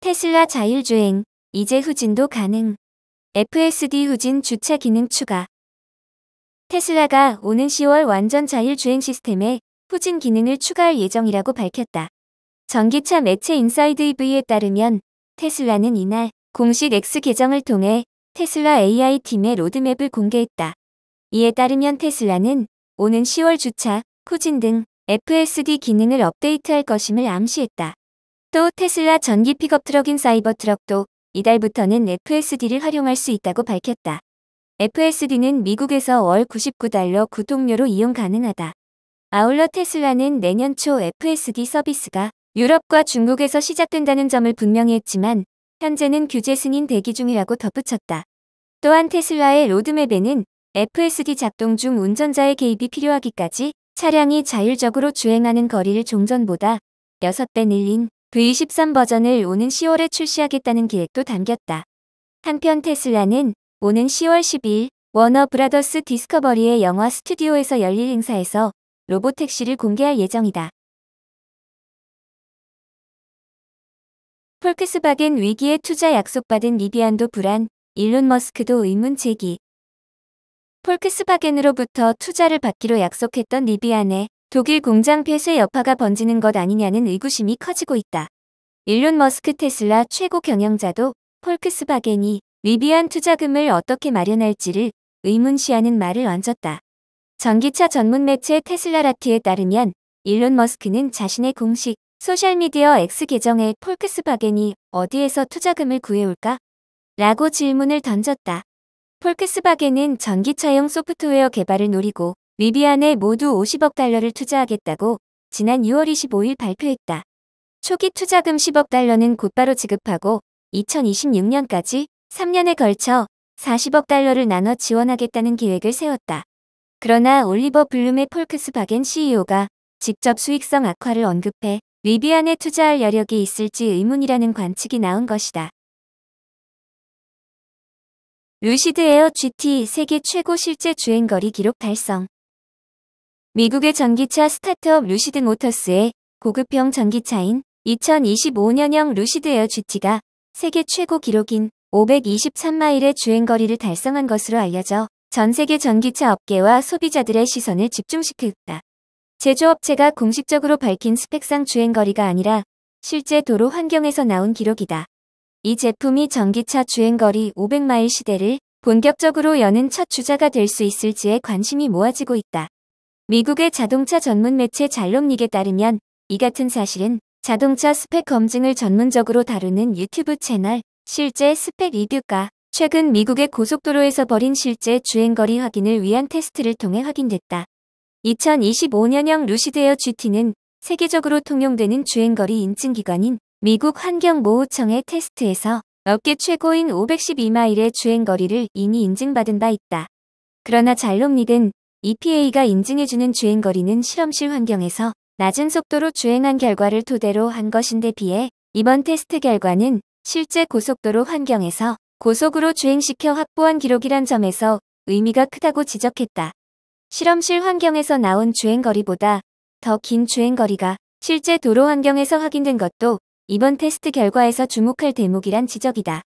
테슬라 자율주행, 이제 후진도 가능. FSD 후진 주차 기능 추가. 테슬라가 오는 10월 완전 자율주행 시스템에 후진 기능을 추가할 예정이라고 밝혔다. 전기차 매체 인사이드 EV에 따르면 테슬라는 이날 공식 X 계정을 통해 테슬라 AI 팀의 로드맵을 공개했다. 이에 따르면 테슬라는 오는 10월 주차, 후진 등 FSD 기능을 업데이트할 것임을 암시했다. 또 테슬라 전기 픽업 트럭인 사이버트럭도 이달부터는 FSD를 활용할 수 있다고 밝혔다. FSD는 미국에서 월 $99 구독료로 이용 가능하다. 아울러 테슬라는 내년 초 FSD 서비스가 유럽과 중국에서 시작된다는 점을 분명히 했지만 현재는 규제 승인 대기 중이라고 덧붙였다. 또한 테슬라의 로드맵에는 FSD 작동 중 운전자의 개입이 필요하기까지 차량이 자율적으로 주행하는 거리를 종전보다 6배 늘린 V13 버전을 오는 10월에 출시하겠다는 계획도 담겼다. 한편 테슬라는 오는 10월 10일 워너 브라더스 디스커버리의 영화 스튜디오에서 열릴 행사에서 로보택시를 공개할 예정이다. 폴크스바겐 위기에 투자 약속받은 리비안도 불안, 일론 머스크도 의문 제기. 폴크스바겐으로부터 투자를 받기로 약속했던 리비안에 독일 공장 폐쇄 여파가 번지는 것 아니냐는 의구심이 커지고 있다. 일론 머스크 테슬라 최고 경영자도 폴크스바겐이 리비안 투자금을 어떻게 마련할지를 의문시하는 말을 얹었다. 전기차 전문 매체 테슬라라트에 따르면 일론 머스크는 자신의 공식 소셜미디어 X 계정에 폴크스바겐이 어디에서 투자금을 구해올까? 라고 질문을 던졌다. 폴크스바겐은 전기차용 소프트웨어 개발을 노리고 리비안에 모두 $50억 투자하겠다고 지난 6월 25일 발표했다. 초기 투자금 $10억 곧바로 지급하고 2026년까지 3년에 걸쳐 $40억 나눠 지원하겠다는 계획을 세웠다. 그러나 올리버 블룸의 폴크스바겐 CEO가 직접 수익성 악화를 언급해 리비안에 투자할 여력이 있을지 의문이라는 관측이 나온 것이다. 루시드 에어 GT 세계 최고 실제 주행거리 기록 달성. 미국의 전기차 스타트업 루시드 모터스의 고급형 전기차인 2025년형 루시드 에어 GT가 세계 최고 기록인 523마일의 주행거리를 달성한 것으로 알려져 전 세계 전기차 업계와 소비자들의 시선을 집중시켰다. 제조업체가 공식적으로 밝힌 스펙상 주행거리가 아니라 실제 도로 환경에서 나온 기록이다. 이 제품이 전기차 주행거리 500마일 시대를 본격적으로 여는 첫 주자가 될 수 있을지에 관심이 모아지고 있다. 미국의 자동차 전문 매체 잘롬닉에 따르면 이 같은 사실은 자동차 스펙 검증을 전문적으로 다루는 유튜브 채널 실제 스펙 리뷰가 최근 미국의 고속도로에서 벌인 실제 주행거리 확인을 위한 테스트를 통해 확인됐다. 2025년형 루시드 에어 GT는 세계적으로 통용되는 주행거리 인증기관인 미국 환경보호청의 테스트에서 업계 최고인 512마일의 주행거리를 이미 인증받은 바 있다. 그러나 잘롬닉은 EPA가 인증해주는 주행거리는 실험실 환경에서 낮은 속도로 주행한 결과를 토대로 한 것인데 비해 이번 테스트 결과는 실제 고속도로 환경에서 고속으로 주행시켜 확보한 기록이란 점에서 의미가 크다고 지적했다. 실험실 환경에서 나온 주행거리보다 더 긴 주행거리가 실제 도로 환경에서 확인된 것도 이번 테스트 결과에서 주목할 대목이란 지적이다.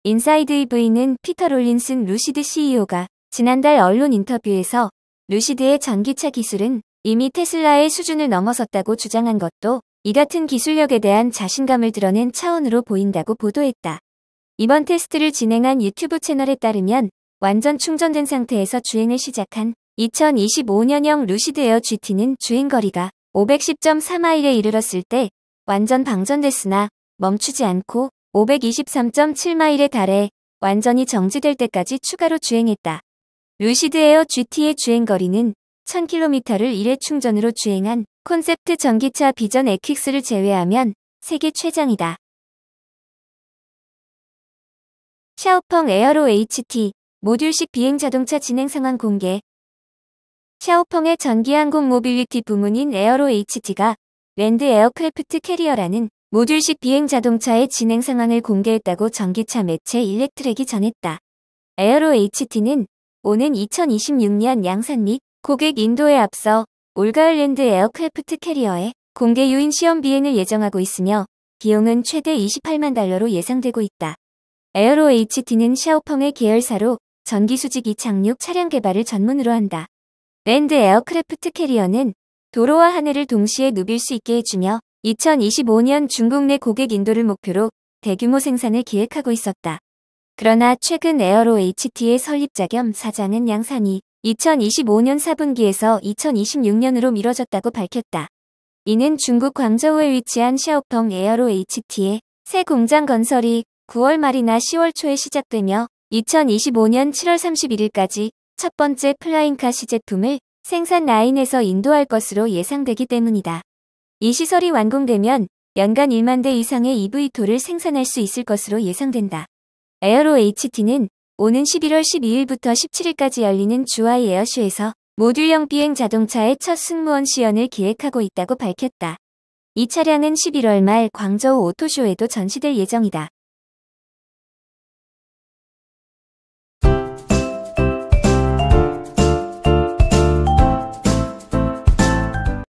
인사이드 EV는 피터 롤린슨 루시드 CEO가 지난달 언론 인터뷰에서 루시드의 전기차 기술은 이미 테슬라의 수준을 넘어섰다고 주장한 것도 이 같은 기술력에 대한 자신감을 드러낸 차원으로 보인다고 보도했다. 이번 테스트를 진행한 유튜브 채널에 따르면 완전 충전된 상태에서 주행을 시작한 2025년형 루시드 에어 GT는 주행거리가 510.4마일에 이르렀을 때 완전 방전됐으나 멈추지 않고 523.7마일에 달해 완전히 정지될 때까지 추가로 주행했다. 루시드 에어 GT의 주행거리는 1000km를 1회 충전으로 주행한 콘셉트 전기차 비전 에퀵스를 제외하면 세계 최장이다. 샤오펑 에어로 HT 모듈식 비행 자동차 진행 상황 공개. 샤오펑의 전기항공 모빌리티 부문인 에어로 HT가 랜드 에어크래프트 캐리어라는 모듈식 비행 자동차의 진행 상황을 공개했다고 전기차 매체 일렉트랙이 전했다. 에어로 HT는 오는 2026년 양산 및 고객 인도에 앞서 올가을 랜드 에어크래프트 캐리어의 공개 유인 시험 비행을 예정하고 있으며 비용은 최대 28만 달러로 예상되고 있다. 에어로 HT는 샤오펑의 계열사로 전기수직 이착륙 차량 개발을 전문으로 한다. 랜드 에어크래프트 캐리어는 도로와 하늘을 동시에 누빌 수 있게 해주며 2025년 중국 내 고객 인도를 목표로 대규모 생산을 기획하고 있었다. 그러나 최근 에어로 HT의 설립자 겸 사장은 양산이 2025년 4분기에서 2026년으로 미뤄졌다고 밝혔다. 이는 중국 광저우에 위치한 샤오펑 에어로 HT의 새 공장 건설이 9월 말이나 10월 초에 시작되며 2025년 7월 31일까지 첫 번째 플라잉카 시제품을 생산 라인에서 인도할 것으로 예상되기 때문이다. 이 시설이 완공되면 연간 1만 대 이상의 EV2를 생산할 수 있을 것으로 예상된다. 에어로 HT는 오는 11월 12일부터 17일까지 열리는 주하이 에어쇼에서 모듈형 비행 자동차의 첫 승무원 시연을 기획하고 있다고 밝혔다. 이 차량은 11월 말 광저우 오토쇼에도 전시될 예정이다.